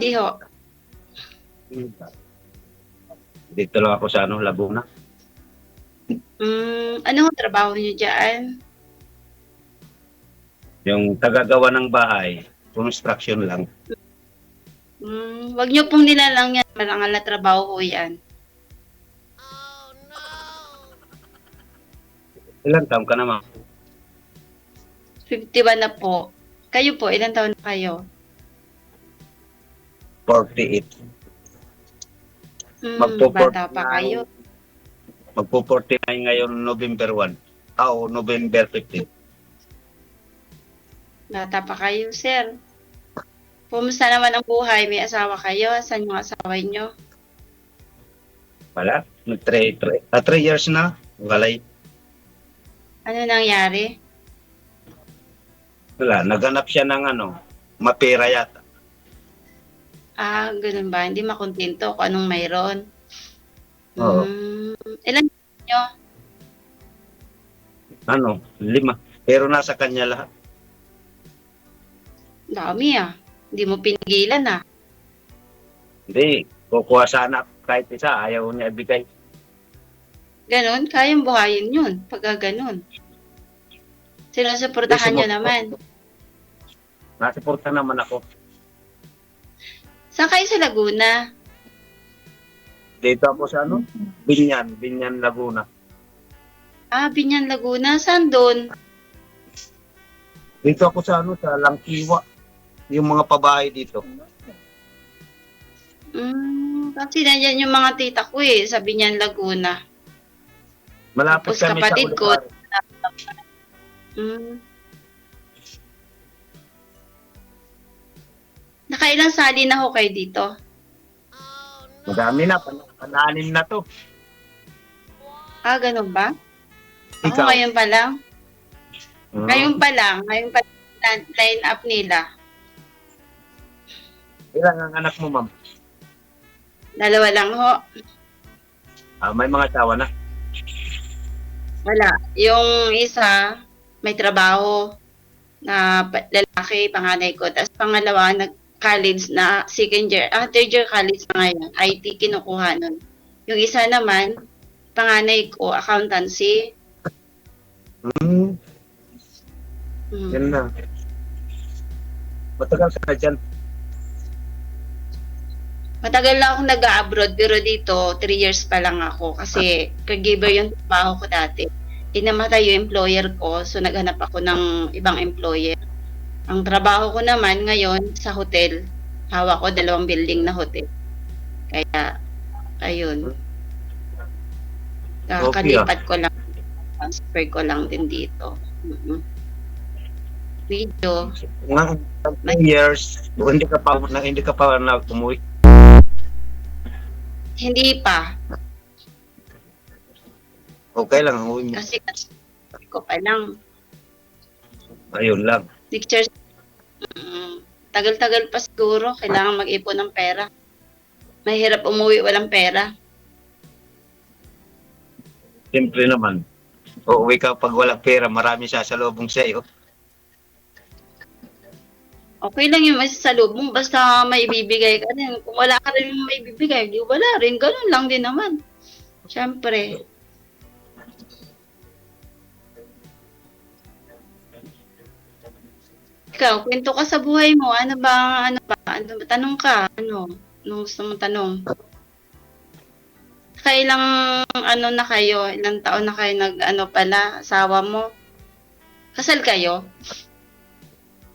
Di ho. Dito lang ako sa Laguna. Ano ho trabaho niyo diyan? Yung tagagawa ng bahay, construction lang. Wag niyo pong nilalang yan, marangal na trabaho ho yan. Ilan taon ka naman? 51 na po. Kayo po, ilang taon na kayo? 48. Bata pa kayo. Magpo-49 ngayon November 1. O November 15. Bata pa kayo, sir. Kumusta naman ang buhay? May asawa kayo? Saan yung asawa niyo? Wala. 3 years na. Walay. Ano nangyari? Wala. Naganap siya ng mapera yata. Ganun ba? Hindi makontento kung anong mayroon. Oo. Ilan niyo? 5. Pero nasa kanya lahat. Dami Hindi mo pinigilan Hindi. Kukuha sana kahit isa. Ayaw niya ibigay. Ganon, kayang buhayin yun. Pagka ganon. Sinusuportahan niyo naman. Nasuporta naman ako. Saan kayo sa Laguna? Dito ako sa Binyan, Laguna. Binyan, Laguna. Saan doon? Dito ako sa sa Langkiwa. Yung mga pabahay dito. Kasi nandiyan yung mga tita ko sa Binyan, Laguna. Malapit Tapos kami kapatid sa ko. Nakailang sali na ho kayo dito? Madami na. Pananim na to. Ganun ba? Ako Ikaw? ngayon pa lang. Ngayon pa lang line up nila. Ilan ang anak mo, ma'am? 2 lang ho. May mga asawa na. Wala. Yung isa, may trabaho na lalaki, panganay ko. Tapos pangalawa, nag-college na second year, third year college na ngayon. IT kinukuha nun. Yung isa naman, panganay ko, accountancy. Yan na. Matagal ka na dyan. Matagal na akong nag-abroad pero dito 3 years pa lang ako kasi caregiver yung trabaho ko dati. Namatay yung employer ko so naghanap ako ng ibang employer. Ang trabaho ko naman ngayon sa hotel. Hawak ko 2 building na hotel. Kaya ayun. Kakalipat ko lang. Transfer ko lang din dito. Video. Mga 2 years, hindi ka pa na umuwi. Hindi pa. Okay lang, uwi mo. Kasi ko pa lang. Ayun lang. Pictures. Tagal-tagal pa siguro. Kailangan mag-ipon ng pera. Mahirap umuwi walang pera. Siyempre naman. Uuwi ka pag walang pera, marami sasalubong sa iyo. Okay lang yung masasalubong basta may ibibigay ka rin. Kung wala ka rin yung may ibibigay, di wala rin. Ganun lang din naman. Siyempre. Ikaw, kwento ka sa buhay mo. Ano ba, tanong ka. Ano gusto mong tanong? Kailang, na kayo? Ilang taon na kayo pala, asawa mo? Kasal kayo?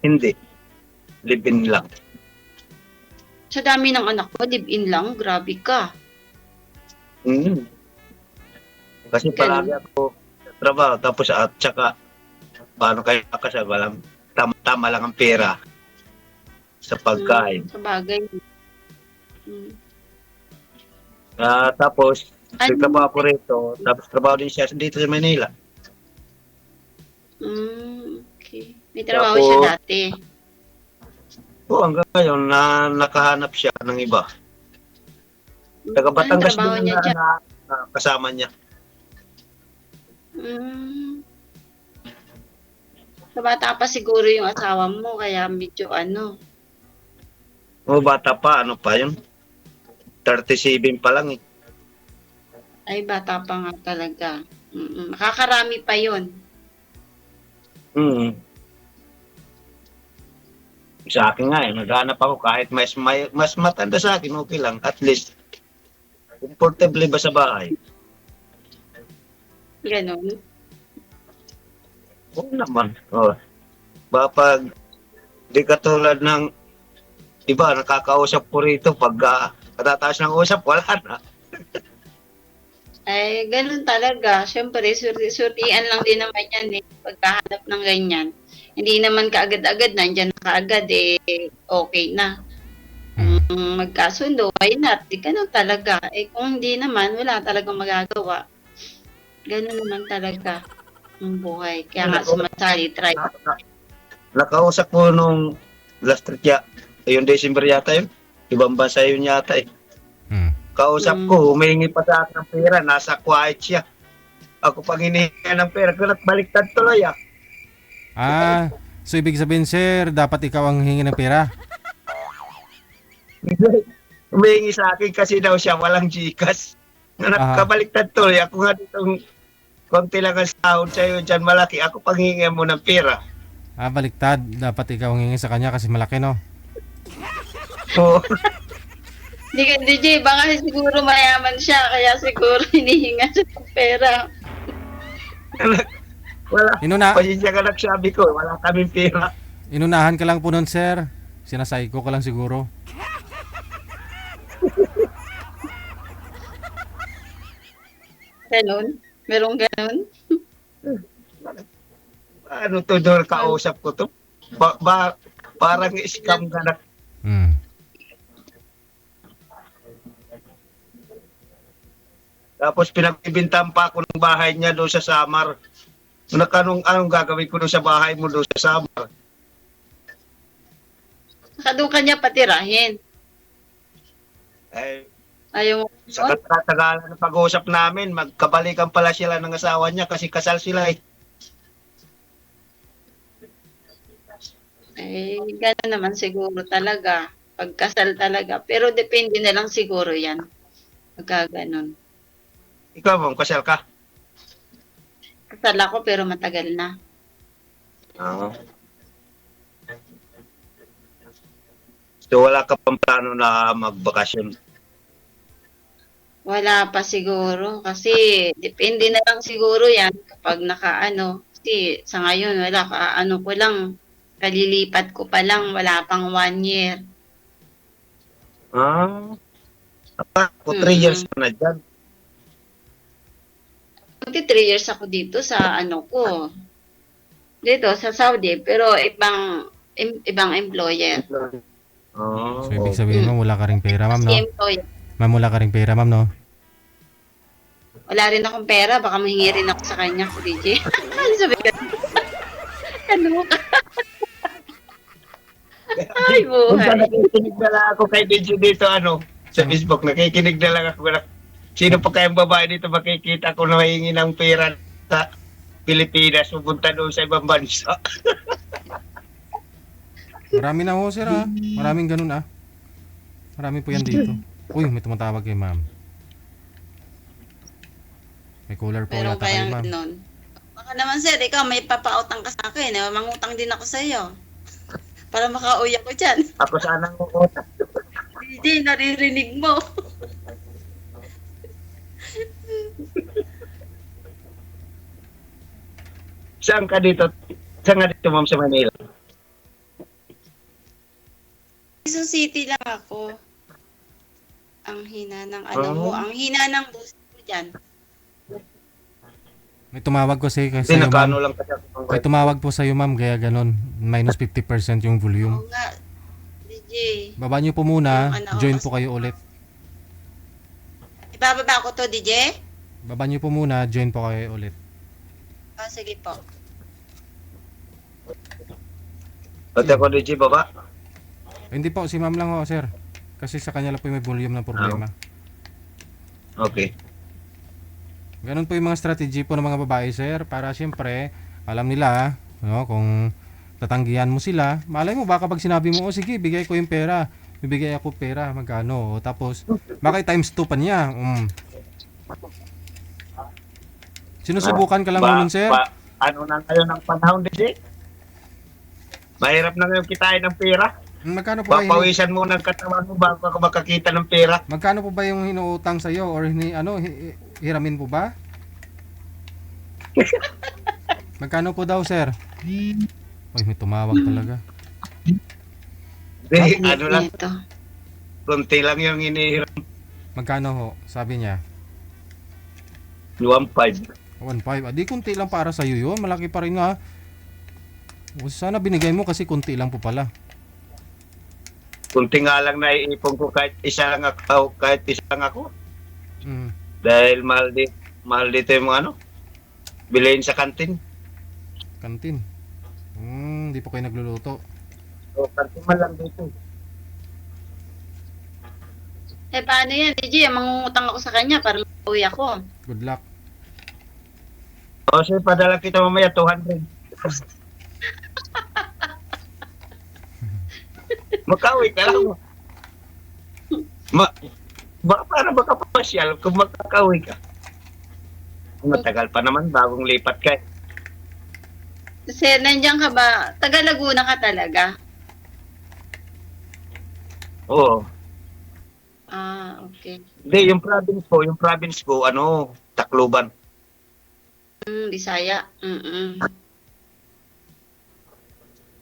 Hindi. Live-in lang. Sa dami ng anak mo, live-in lang? Grabe ka. Kasi palagi ako sa trabaho. Tapos at saka, paano kayo kasal? Tama lang ang pera sa pagkain. Sa bagay. Tapos, trabaho ko rito. Tapos trabaho din siya dito sa Manila. Okay. May trabaho siya dati. Oo, hanggang ngayon na nakahanap siya ng iba. Taga Batangas din na kasama niya. Sa bata pa siguro yung asawa mo, kaya medyo O bata pa, ano pa yun? 37 pa lang eh. Ay, bata pa nga talaga. Makakarami pa yun. Mm. Sa akin nga naghanap ako kahit mas matanda sa akin, okay lang. At least, comfortable ba sa bahay? Ganon. Oo naman. Oh. Pag di katulad ng iba, nakakausap ko rito pag katataas ng usap, wala na. Ay, ganun talaga. Siyempre, surtian lang din naman yan eh. Pagkahanap ng ganyan. Hindi naman kaagad-agad, nandyan na kaagad eh, okay na. Kung magkasundo, why not? Di ganun talaga. Eh kung hindi naman, wala talagang magagawa. Ganun naman talaga ang buhay. Kaya nga sumasali, try. Nakausap ko nung last week yung December yata yun. Ibang bansa yun yata eh. Kausap ko, humingi pa sa akin ng pera, nasa quiet siya. Ako pang hinihinga ng pera, kung baliktad tuloy ah. So ibig sabihin sir, dapat ikaw ang hingi ng pera? Humingi sa akin kasi daw siya walang Gcash. Nakabaliktad tuloy, ako nga ditong konti lang ang sahod sa'yo dyan malaki, ako pang hingi mo ng pera. Baliktad, dapat ikaw ang hingi sa kanya kasi malaki no? Oo. DJ, baka siguro mayaman siya, kaya siguro hinihinga siya ng pera. Wala. Pasensya ka nagsabi ko, wala kaming pera. Inunahan ka lang po nun sir. Sinasayko ka lang siguro. Ganon? Merong ganon? Ano to doon kausap ko to? Parang scam ka na. Tapos pinagbibintahan pa ako ng bahay niya doon sa Samar. Anong gagawin ko doon sa bahay mo doon sa Samar? Saka doon kanya patirahin. Ayaw mo. Sa katagalan ng pag-uusap namin, magkabalikan pala sila ng asawa niya kasi kasal sila eh. Gano'n naman siguro talaga. Pagkasal talaga. Pero depende na lang siguro yan. Pagka gano'n. Ikaw bang kasal ka? Kasal ako pero matagal na. Oo. So wala ka pang plano na magbakasyon? Wala pa siguro. Kasi depende na lang siguro yan kapag nakaano. Kasi sa ngayon wala ko lang. Kalilipat ko pa lang. Wala pang 1 year. Ako 3 years pa na dyan. 3 years ako dito sa ko. Dito sa Saudi. Pero ibang employer. So ibig sabihin mo, wala ka ring pera ma'am no? Ma'am, wala ka ring pera ma'am no? Wala rin akong pera. Baka mahingi rin ako sa kanya, DJ. Sabi ka. Ano ka? Ay, buhay. Nakikinig na lang ako kay DJ dito, sa Facebook. Nakikinig na lang ako. Sino pa kayang babae dito makikita ko na mahingi ng pera sa Pilipinas, pupunta doon sa ibang bansa. Marami na ho sir Maraming ganun Marami po yan dito. Uy, may tumatawag kay ma'am. May caller po Meron yata kayo ma'am. Ganun. Baka naman sir, ikaw may papautang ka sa akin. Mangutang din ako sa iyo. Para makauwi ako dyan. Ako sana ang utang. DJ, naririnig mo. Saan ka dito? Saan ka dito, ma'am, sa Manila? Quezon City lang ako. Ang hina ng mo. Ang hina ng bus mo dyan. May tumawag ko sa iyo ma'am. Lang kasi May tumawag po sa iyo ma'am, kaya ganun. Minus 50% yung volume. Oo nga. DJ. Baba niyo po muna, join po kayo ulit. Ibababa ko to, DJ? Baba niyo po muna, join po kayo ulit. Sige po. Pati ako, DJ, baba? Hindi po, si ma'am lang ho, sir. Kasi sa kanya lang po may volume na problema. Okay. Ganun po yung mga strategy po ng mga babae, sir. Para siyempre, alam nila, kung tatanggihan mo sila. Malay mo, baka pag sinabi mo, sige, bigay ko yung pera. bibigay ako pera, magkano? Tapos, baka times 2 pa niya. Sinusubukan ka lang nun, sir? Ano na ngayon ang panahon din eh? Mahirap na ngayon kitain ng pera. Magkano po ba Papawisan mo ng katawan mo bago ka makakita ng pera. magkano po ba yung hinuutang sa iyo or hiramin po ba? Magkano po daw, sir? Uy, may tumawag talaga. Hindi, ano lang, Ito. konti lang yung inihiram. Magkano ho? Sabi niya. 1.5. 1.5. Di kunti lang para sa iyo yun. Malaki pa rin nga. Sana binigay mo kasi kunti lang po pala. Kunti nga lang naiipon ko kahit isa lang ako. Mm. Dahil mahal dito yung mga bilhin sa kantin. Kantin. Di po kayo nagluluto. So, kantin man lang dito. Eh, paano yan, DJ? Mangungutang ako sa kanya para mauwi ako. Good luck. O, sige, padala kita mamaya 200. Makawi ka lang. Para makapasyal kung makakawi ka. Matagal pa naman, bagong lipat ka. Sir, nandiyan ka ba? Taga Laguna ka talaga? Oo. Ah, okay. Hindi, yung province ko, Tacloban. Bisaya.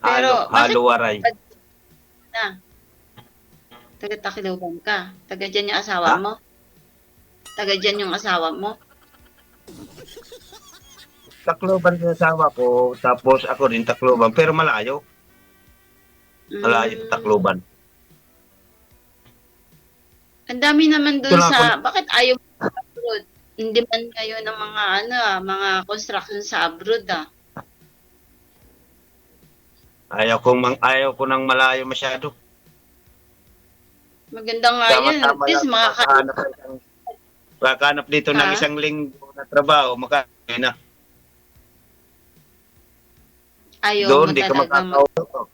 Pero, Halo-waray. na. Taga Tacloban ka. Taga dyan yung asawa mo? Taga dyan yung asawa mo? Tacloban yung asawa ko, tapos ako rin Tacloban, pero malayo. Malayo sa Tacloban. Ang dami naman dun Ito na sa, bakit ayaw mo sa abroad? Hindi man kayo ng mga mga construction sa abroad Ayaw ko nang malayo masyado. Maganda nga yun. At least makahanap dito ng isang linggo na trabaho, makakain na. ayaw Doon, mo di ka talaga. makakausap.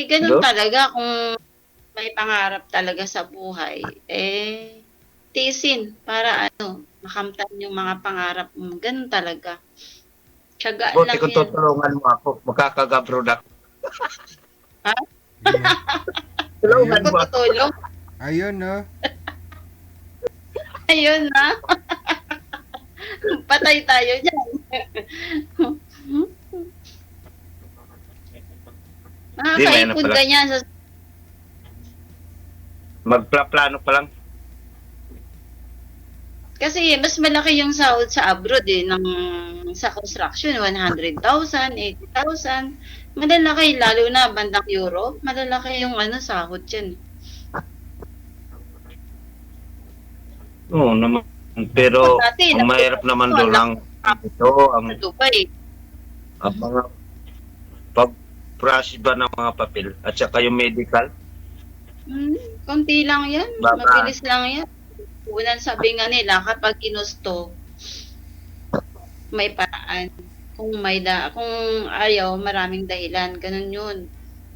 Ganun Doon? talaga kung may pangarap talaga sa buhay. Tiisin para makamtan yung mga pangarap mo. Ganun talaga. Tiyaga Buti lang kung yan. tutulungan mo ako, makakag-product. Ha? Tulungan Ako mo ako. tutulong. Ayun, no? Ayun na. Patay tayo dyan. Di, may Nakakaipon pala. ka niyan sa Magplaplano pa lang. kasi mas malaki yung sahod sa abroad sa construction, 100,000, 80,000. Malalaki, lalo na bandang Europe, malalaki yung sahod dyan. Oo naman. Pero Dati, ang mahirap naman doon ang Sa Dubai. mga pag-process ba ng mga papel at saka yung medical. Konti lang yan. Baka- Mabilis lang yan. Unang sabi nga nila, kapag ginusto, may paraan. Kung ayaw, maraming dahilan. Ganun yun.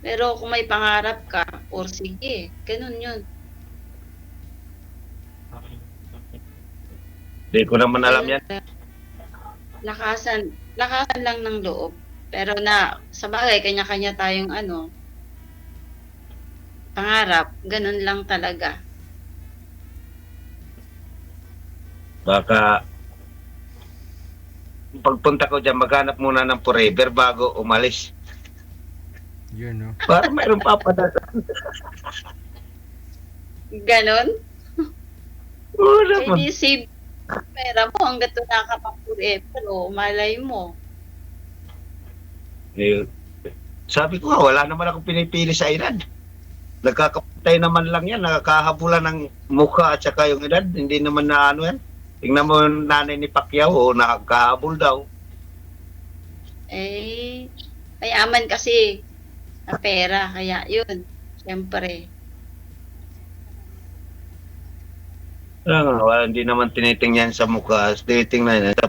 Pero kung may pangarap ka, sige. Ganun yun. Hindi ko naman alam yan. Lakasan lang ng loob. Pero sa bagay, kanya-kanya tayong pangarap. Ganun lang talaga. Baka pagpunta ko dyan, maghanap muna ng forever bago umalis. Yun, no? Para mayroon papadala. Ganon? Oo naman. Hindi save pera mo hanggat wala ka pang forever. Malay mo. Sabi ko nga, wala naman akong pinipili sa edad. Nagkakapatay naman lang yan, nakakahabulan ng mukha at saka yung edad. Hindi naman na yan. Tingnan mo yung nanay ni Pacquiao, nakakahabol daw. Mayaman kasi na pera. Kaya yun. Siyempre. Hindi naman tinitingnan sa mukha. Tinitingnan sa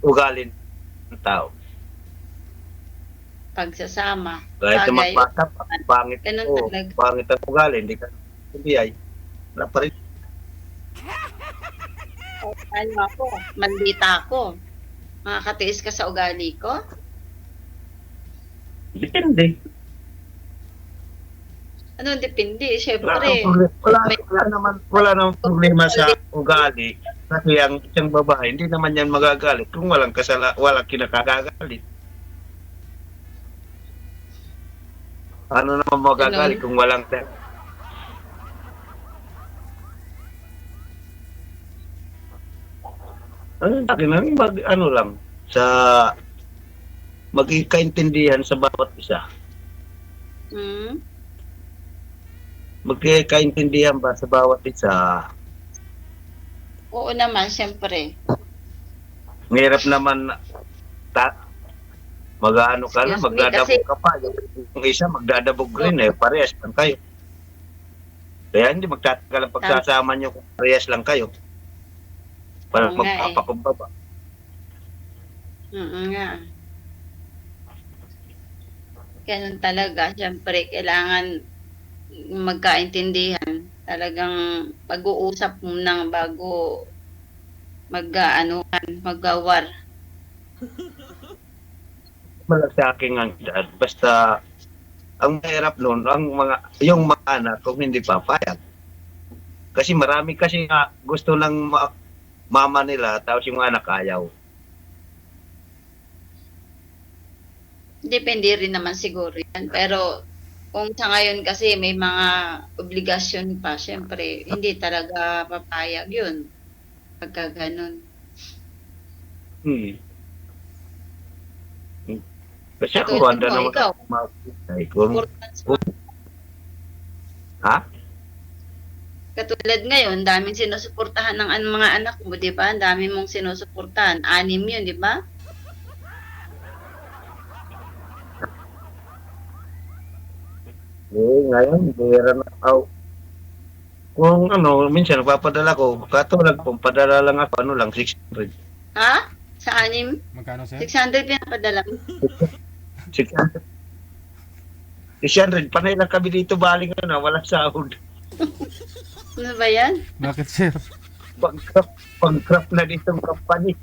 ugali ng tao. pagsasama. Kahit na Bagay. magbata, pangit Ganun ko, talaga. pangit ang ugali, hindi ka nabiyay. Wala pa rin. Ano ako, mandita ako. Makakatiis ka sa ugali ko? Depende. Ano, depende. Wala, Siyempre, wala naman problema sa ugali. Kasi ang isang babae, hindi naman yan magagalit kung walang kinakagalit. Ano naman magagalit kung walang akin lang, ano lang, sa magkikaintindihan sa bawat isa. hmm? Magkikaintindihan ba sa bawat isa? Oo naman, siyempre. Mahirap naman mag-ano ka na, Excuse me, magdadabog kasi- ka pa. Yung isa magdadabog rin parehas lang kayo. Kaya hindi magtatagal ang pagsasama nyo kung parehas lang kayo. Para Oo nga magpapakumbaba. Nga. Ganun talaga. Siyempre, kailangan magkaintindihan. Talagang pag-uusap muna bago mag-war. Malag sa akin ang edad. Basta, ang mahirap nun, yung mga anak, kung hindi papayag. Kasi marami kasi nga gusto ng mama nila, tapos yung anak ayaw. Depende rin naman siguro yan. Pero kung sa ngayon kasi may mga obligasyon pa, syempre, hindi talaga papayag yun. Pagka ganun. Kasi ako, Katulad handa mo, naman ikaw. Importance mo. Ha? Katulad ngayon, daming sinusuportahan ng mga anak mo, di ba? Ang dami mong sinusuportahan. 6 yun, di ba? Ngayon, bihira na ako. Kung minsan nagpapadala ko, katulad kung padala lang ako, 600. Ha? Sa 6? Magkano, sir? 600 pinapadala mo? 600. 600, panay lang kami dito baling walang sahod. Ano ba yan? Bakit, sir? Bankrupt na dito ang company.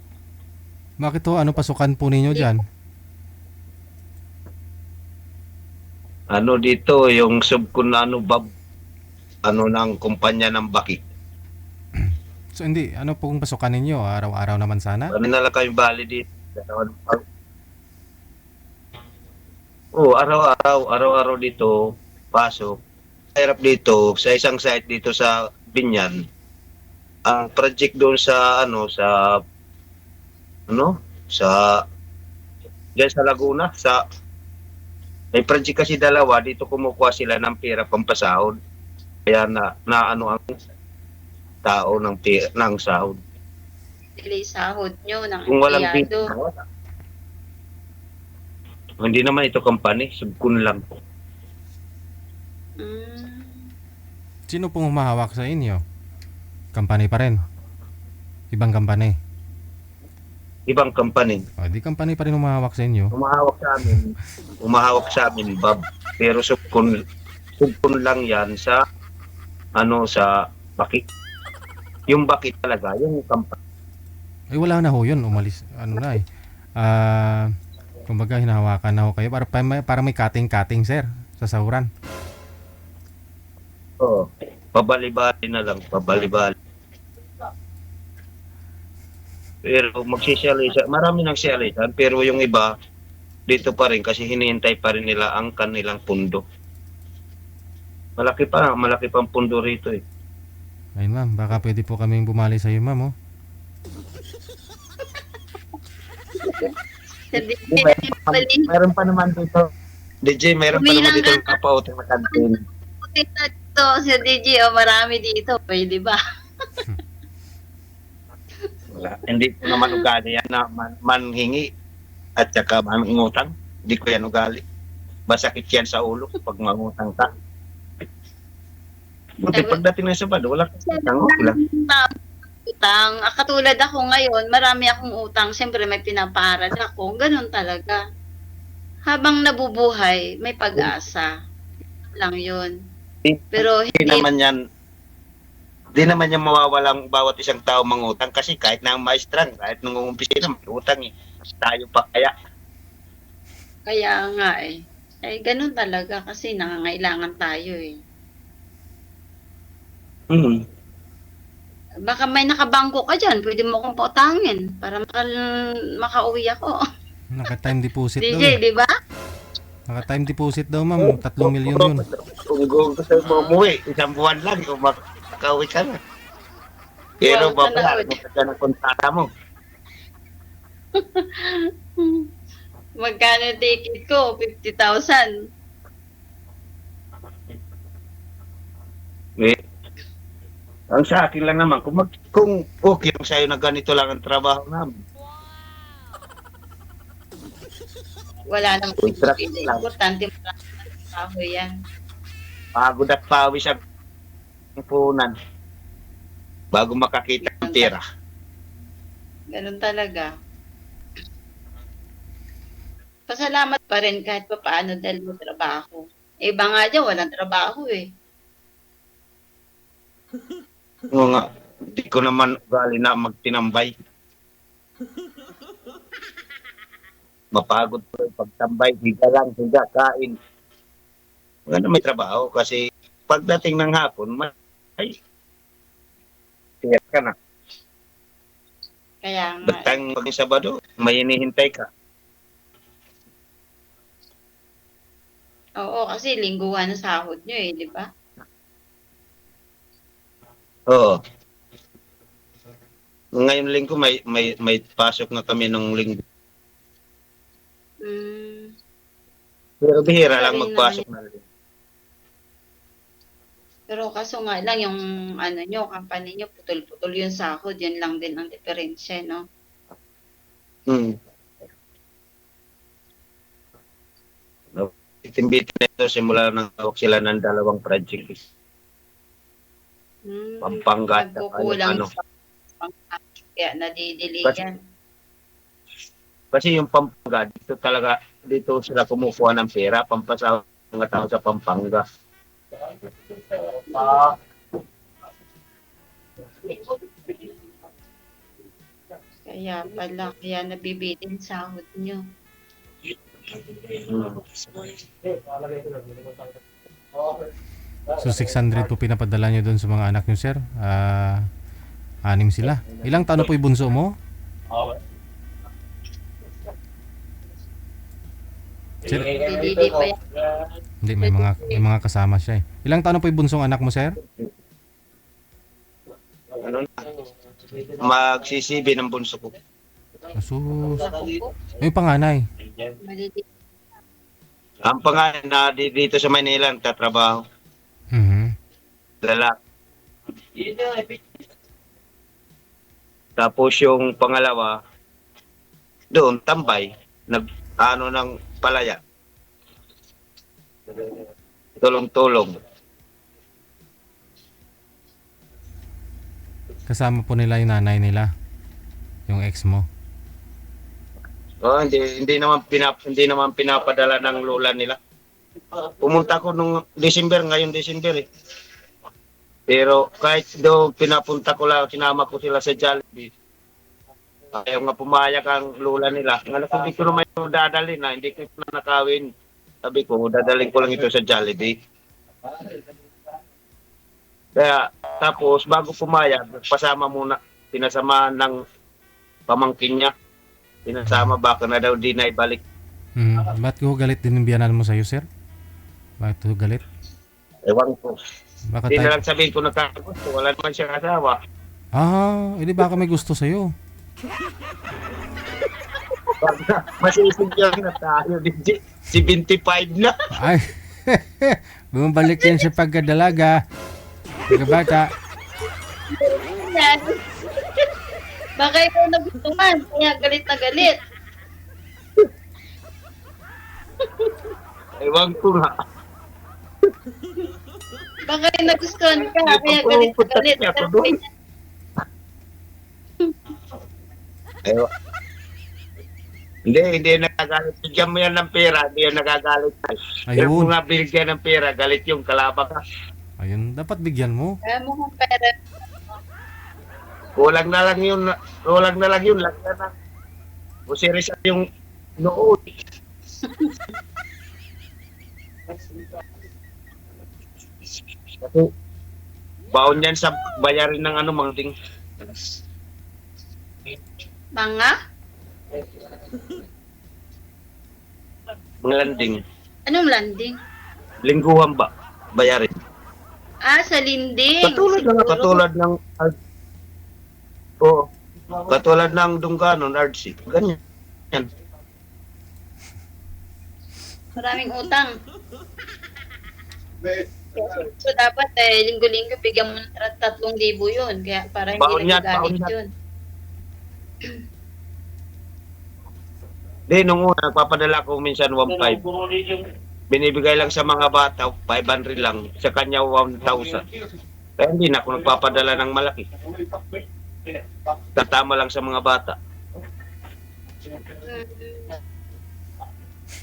Bakit to? Ano pasukan po ninyo dyan? Dito, yung subkon ng kumpanya ng Baki. So, hindi. Ano pong pasukan ninyo? Araw-araw naman sana? Ano na lang kami bali dito. Araw-araw dito, pasok. Hirap dito, sa isang site dito sa Binyan. Ang project doon sa diyan sa Laguna, may project kasi dalawa, dito kumukuha sila ng pera pampasahod. Kaya ang tao ng sahod. Delay sahod nyo ng Kung walang empleyado. pera, wala. Hindi naman ito company, subkon lang. Sino pong humahawak sa inyo? Company pa rin? Ibang company? Ibang company. Di company pa rin humahawak sa inyo? Umahawak sa amin, Bob. Pero subkon lang yan sa Baki. Yung Baki talaga, yung company. Ay, wala na ho yun. Umalis. Kumbaga, hinahawakan na ho kayo. Para may cutting, sir, sa sahuran. Oo. Pabali-bali na lang, pabali-bali. Pero magsisiyalisan, marami nang siyalisan, pero yung iba, dito pa rin kasi hinihintay pa rin nila ang kanilang pundo. Malaki pang pundo rito eh. Ayun, ma'am. Baka pwede po kaming bumali sa iyo, ma'am, oh. Meron pa naman dito. DJ, meron pa naman dito kapautang na kantin. Ito, sa DJ, marami dito. Pwede ba? Wala. Hindi ko naman ugali yan na manhingi at saka mangutang. Hindi ko yan ugali. Masakit yan sa ulo pag mangutang ka. Buti pagdating na sa bado, wala kang utang. Utang. Katulad ako ngayon, marami akong utang. Siyempre may pinaparal ako. Ganun talaga. habang nabubuhay, may pag-asa. Lang yun. Di, Pero di hindi, naman yan, di naman yan mawawalang bawat isang tao mangutang kasi kahit na ang maestran, kahit nung umpisa may utang eh. Tayo pa kaya. kaya nga eh. Eh, ganun talaga kasi nangangailangan tayo eh. Hmm. Baka may nakabangko ka dyan, pwede mo akong pautangin para makauwi ako. Naka-time deposit daw DJ, eh. di ba? Naka-time deposit daw, ma'am. 3 milyon yun. Kung gusto mo umuwi, isang buwan lang, kung makauwi ka na. Pero Wow, babayaran mo ka ng kontrata mo. Magkano ticket ko? 50,000. Eh, ang sa akin lang naman, kung okay lang sa'yo na ganito lang ang trabaho namin. Wala namang Contract hindi. lang. Importante mo lang ang trabaho yan. Pagod at pawis ang punan bago makakita ng pera. Ganun talaga. Pasalamat pa rin kahit pa paano dahil mo trabaho. Eh, iba nga dyan, walang trabaho eh. Oo nga, hindi ko naman ugali na magtinambay. Mapagod po yung pagtambay, higa lang, higa, kain. Wala na may trabaho kasi pagdating ng hapon, ay, tiyak ka na. Kaya nga. Bastang maging Sabado, may hinihintay ka. Oo, kasi lingguhan ang sahod nyo eh, di ba? Oo. Ngayon linggo, may pasok na kami ng linggo. Mm, Pero bihira lang Sorry magpasok na linggo. pero kaso nga lang yung ano nyo, company nyo, putol-putol yung sahod, yun lang din ang diferensya, no? Hmm. No, itimbitin nito simula nang tawag sila ng 2 project. Pampanga at Nagkukulang ano. sa kaya nadidili Kasi- yan. Kasi yung Pampanga, dito sila kumukuha ng pera, pampasahod ng mga tao sa Pampanga. Kaya nabibitin sahod nyo. Hmm. So 600 po pinapadala nyo doon sa mga anak nyo, sir. 6 sila. Ilang taon na po yung bunso mo? Sir, Didili pa yan. hindi, may mga kasama siya eh. Ilang taon na po yung bunsong anak mo, sir? Ano na? Magsisibi ng bunso ko. Asus. Naku po, Yung panganay. maliliit. Ang pangalan na dito sa Manila, tatrabaho. Mhm. Lalaki. Tapos yung pangalawa, doon, tambay. Ng palaya. Tulong-tulong. Kasama po nila yung nanay nila. Yung ex mo. Oh, hindi naman pinapadala ng lola nila. Pumunta ko nung ngayong December eh. Pero kahit do pinapunta ko lang, sinama ko sila sa Jollibee. Ayaw nga pumayag ang lola nila. Nga hindi ko naman ito dadalhin na, hindi ko na nakawin. Sabi ko, dadalhin ko lang ito sa Jollibee. Kaya, tapos bago pumayag, pasama muna, pinasamahan ng pamangkin niya. Pinasama, baka na daw di na ibalik. Ba't ko galit din yung biyanan mo sa'yo, sir? Bakit ko galit? Ewan ko. Baka Hindi na tayo... lang sabihin ko nagkagusto, wala naman siyang asawa. Edi baka may gusto sa'yo. Masisigyan na tayo, DJ. 75 na. Ay, bumabalik yan sa pagkadalaga. Pagkabata. Yan. Baka ikaw nagustuhan, kaya galit na galit. Ewan ko nga. Baka yung nagustuhan ka, kaya galit na galit. Pero kaya, Ewan. Hindi nagagalit. Bigyan mo yan ng pera, hindi yan nagagalit. Pero Ayun. kung nga binigyan ng pera, galit yung kalabang ka. Ayun, dapat bigyan mo. Kaya mo kung pera. Kulang na lang yun. Lagyan na. O serious yung noon. Kasi baon yan sa bayarin ng ano, mangding. Mga? Mga landing. Anong landing? Lingguhan ba? Bayarin. Sa linding. Katulad ng Oo. Katulad ng Dungganon, RC. Ganyan. Yan. Maraming utang. So, dapat linggo-linggo bigyan mo ng 3,000 yun. Kaya para hindi Baon yan, nagagalit baon yan. yun. Di, nung una, nagpapadala ko minsan 1,500. Binibigay lang sa mga bata, 500 lang. Sa kanya, 1,000. Kaya hindi na ako nagpapadala ng malaki. Tatama lang sa mga bata.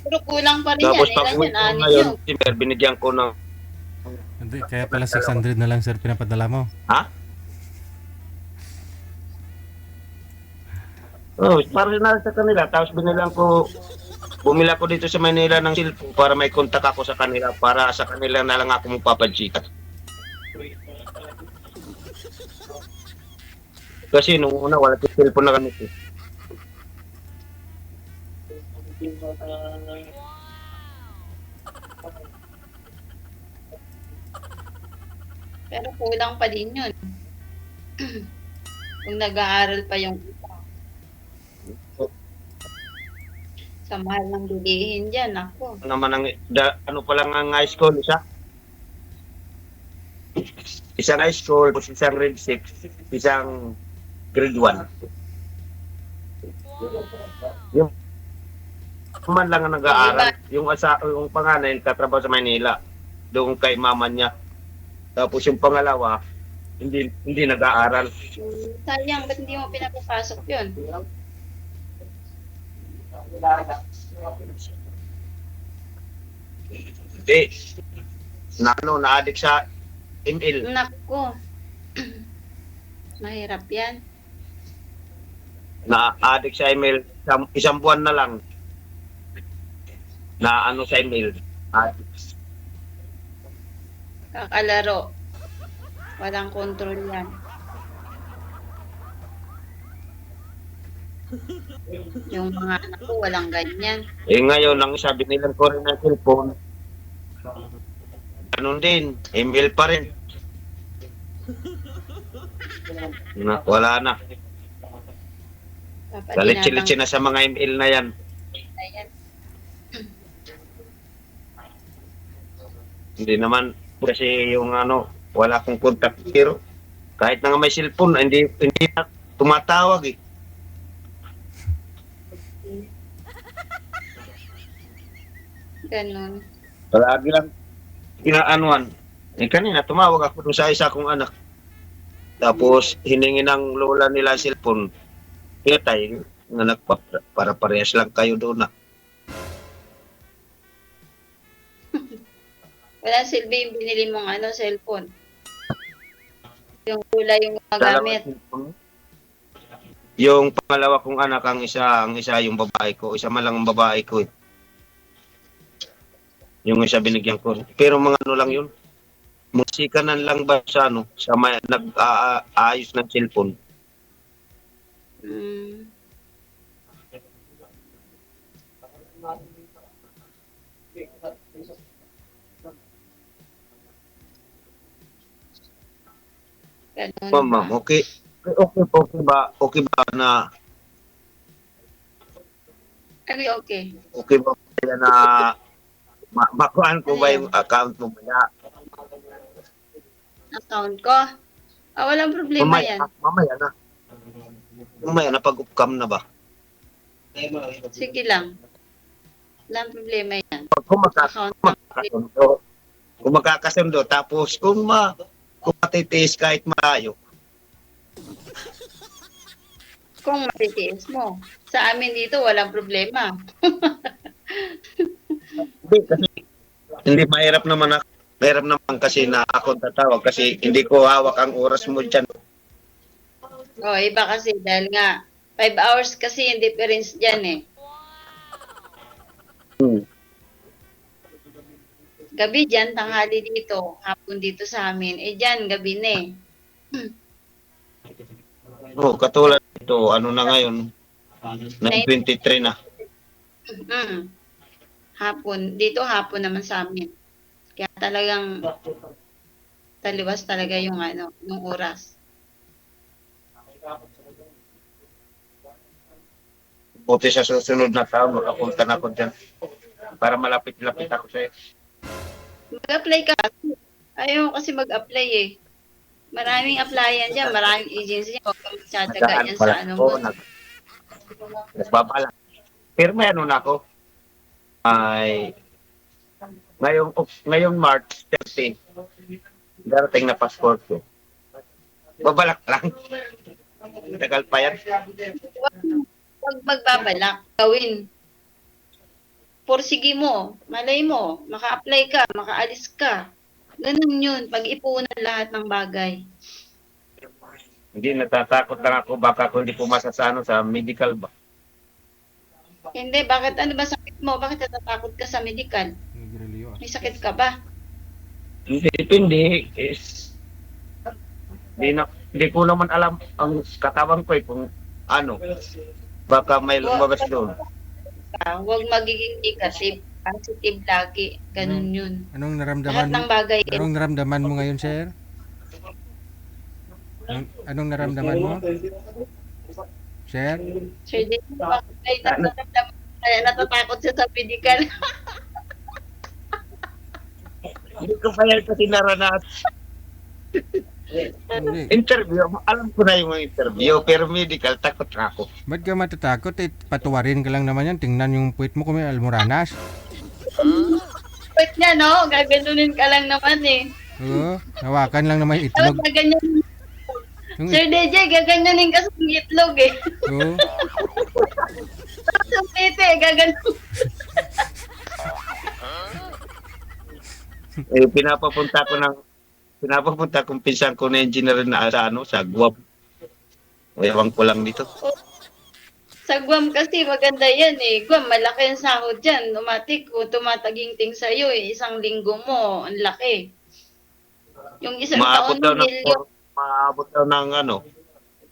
Pero kulang pa rin Tapos yan. pag Ilan uwi yan? ko Anim ngayon, yun. binigyan ko ng... Hindi, kaya pala 600 na lang, sir, pinapadala mo. Ha? Oh, para na sa kanila. Tapos bumila ko dito sa Manila ng cellphone para may kontak ako sa kanila. Para sa kanila na lang ako magpapadjita. Kasi nung una, wala yung cellphone na kami. Pero kulang pa din yun. Kung nag-aaral pa yung iba. Sa mahal ng bilihin dyan, ako. Naman ano pa lang ang high school, isang high school, isang grade 6, isang grade 1. Yung man lang ang nag-aaral. Yung panganay, katrabaho sa Manila. Doon kay mama niya. Tapos yung pangalawa, hindi nag-aaral. Sayang, ba't hindi mo pinapapasok yun? Hindi. Na-addict sa ML. Naku. Mahirap yan. Na-addict sa ML. Isang buwan na lang. Na sa ML. Kakalaro. Walang control yan. Yung mga anak ko, walang ganyan. Ngayon, ang sabi nilang ko rin ng cellphone, ganun din, ML pa rin. Wala na. Galit-silitsi na sa mga ML na yan. Ayan. Hindi naman, kasi yung wala akong contact. Pero kahit na nga may cellphone, hindi na tumatawag eh. Ganun. Palagi lang inaanuan. Kanina tumawag ako dun sa isa kong anak. Tapos hiningi ng lola nila cellphone. Pinatay, anak para parehas lang kayo doon na. Wala silbi yung binili mong cellphone. Yung kulay yung magamit. Yung pangalawa kong anak, ang isa yung babae ko. Isa man lang ang babae ko eh. Yung isa binigyan ko. Pero mga lang yun. Musikanan lang ba sa sa nag-aayos ng cellphone. Ganun. Ma'am, okay ba? Okay ba na Okay. okay ba na makuhaan ko ba yung account mo ba? Account ko? Walang problema yan. Mamaya na pag-upcam na ba? Sige lang. Walang problema yan. Kung Account magkakasundo, tapos kung matitiis kahit malayo. Kung matitiis mo. Sa amin dito, walang problema. Hindi, kasi hindi mahirap naman ako. Mahirap naman kasi na ako tatawag kasi hindi ko hawak ang oras mo dyan. O, iba kasi dahil nga, 5 hours kasi yung difference dyan eh. Hmm. Gabi dyan, tanghali dito, hapon dito sa amin. Eh dyan, gabi na eh. Oh, katulad ito, ano na ngayon, 9:23 na. Mm. Hapon. Dito hapon naman sa amin. Kaya talagang taliwas talaga yung ano, yung oras. Buti sa susunod na taon, makapunta na ako dyan. Para malapit-lapit ako sa'yo. Mag-apply ka. Ayaw kasi mag-apply eh. Maraming applyan dyan, maraming agency dyan. Huwag kang magtsatsaga Nagaan dyan pala sa ano ako, mo. nagbabala. Pero may ano na ako, ay ngayong March 13, darating na passport ko. Babalak lang. Tagal pa yan. Huwag magbabalak. Gawin. Porsige mo. Malay mo. Maka-apply ka. Maka-alis ka. Ganun yun. Pag-ipunan lahat ng bagay. Hindi, natatakot lang ako baka kung hindi pumasa sa ano, sa medical ba. Hindi. Bakit? Ano ba sakit mo? Bakit natatakot ka sa medical? May sakit ka ba? Hindi, depende. Hindi ko naman alam ang katawan ko kung ano. Baka may lumabas doon. Huwag magiging negative. Positive lagi. Ganun yun. Anong Lahat ng bagay. Anong naramdaman mo ngayon, sir? Anong naramdaman mo? Sir? Sir, di ba bakit kaya natatakot siya sa medical? Hindi ko pa yan kasi naranasan. Hindi. Interview, alam ko na yung interview, pero medical, takot na ako. Ba't ka matatakot? Eh, patuwarin ka lang naman yan. Tingnan yung puwit mo kung may almoranas. Wait niya, no? Gaganunin ka lang naman eh. Oo, hawakan lang naman yung Tapos itlog. gaganyan. Yung Sir DJ, gaganyanin ka sa itlog eh. Oo. Tapos yung titi, gaganon. Pinapapunta kong pinsan ko na engineer na sa ano, sa Guam. Ewan ko lang dito. Sa Guam kasi maganda yan eh. Guam, malaki ang sahod dyan. Automatic, kung tumataginting sa'yo eh, isang linggo mo, ang laki. Yung isang Maabot taon daw mo, milyon. maabot daw ng ano,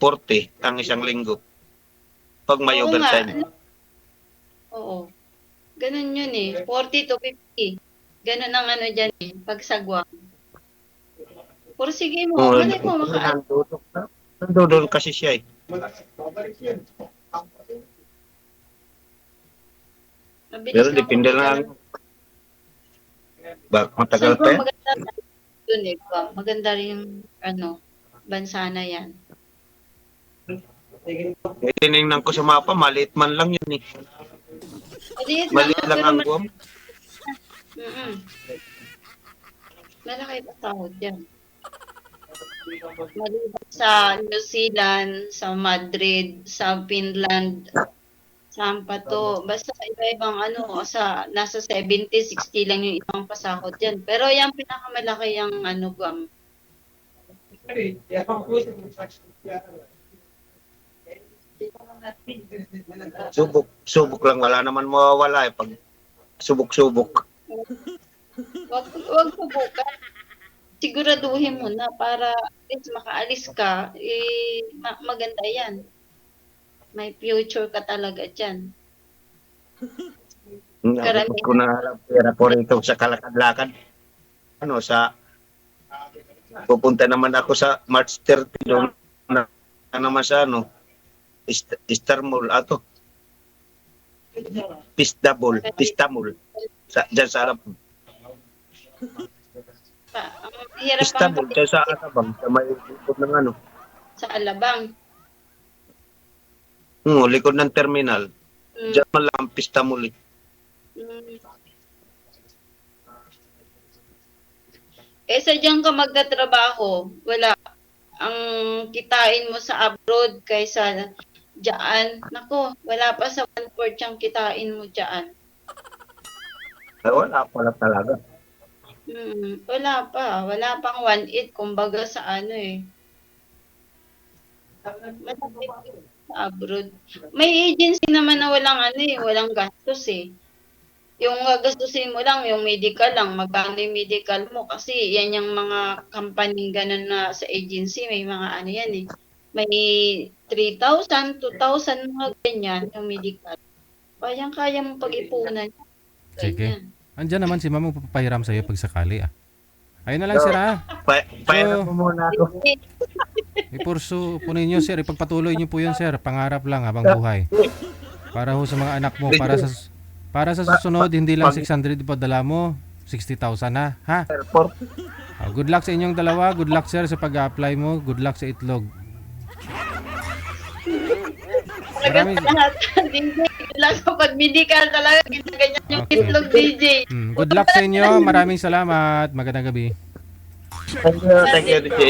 40 ang isang linggo. Pag may Oo overtime. nga. Oo. Ganun yun eh. 40 to 50. Ganun ang ano dyan eh, pag sa Guam. Sige mo, malay mo, Nandudol kasi siya eh. Pero depende lang. Matagal pa yan. Maganda dun eh, Guam. Maganda rin yung ano, bansa na yan. Tinignan ko sa mapa, maliit man lang yun eh. Maliit lang ang Guam. Malaki pa sahod yan. Maliban sa New Zealand, sa Madrid, sa Finland, saan pa to? Basta iba-ibang ano, nasa 70, 60 lang yung ibang pasahod dyan. Pero yung pinakamalaki yung ano, Guam. Subok lang, wala naman mawawala eh pag subok-subok. Wag subukan. Siguraduhin mo na para at least makaalis ka, maganda yan. May future ka talaga dyan. Karamihan ko na alam, pera ko rito sa kalakad-lakad. Pupunta naman ako sa March 30 doon na naman sa Star Mall ato. Pista Mall. Diyan sa Alabang. Ang hirap Pista ang Mall, diyan sa Alabang. Sa may likod ng ano. sa Alabang. Likod ng terminal. Diyan man lang ang Pista Mall. Sadyang ka magtatrabaho, wala. Ang kitain mo sa abroad kaysa Diyaan. Nako, wala pa sa 1/4 yung kitain mo diyaan. Ay, wala pala talaga. Wala pa. Wala pang 1/8 kumbaga sa ano eh. Malaki sa abroad. May agency naman na walang ano eh, walang gastos eh. Yung gagastusin mo lang, yung medical lang, magkano yung medical mo. Kasi yan yung mga company ganun na sa agency, may mga ano yan eh. May 3,000, 2,000, mga ganyan yung medical. Kayang-kaya mong pag-ipunan. Sige. Ganyan. Andyan naman si ma'am magpapahiram sa'yo pag sakali ah. Ayun na lang sir ah. Pairam mo muna ako. Ipurso po ninyo sir, ipagpatuloy niyo po yun sir. Pangarap lang habang buhay. Para ho sa mga anak mo, para sa susunod, hindi lang 600 ipadala mo, 60,000 na, ha? Good luck sa inyong dalawa, good luck sir sa pag-apply mo, good luck sa itlog. Maraming- DJ, lang kapag medical talaga, ganyan yung Okay. itlog, DJ. Good luck sa inyo, maraming salamat, magandang gabi. Thank you, DJ.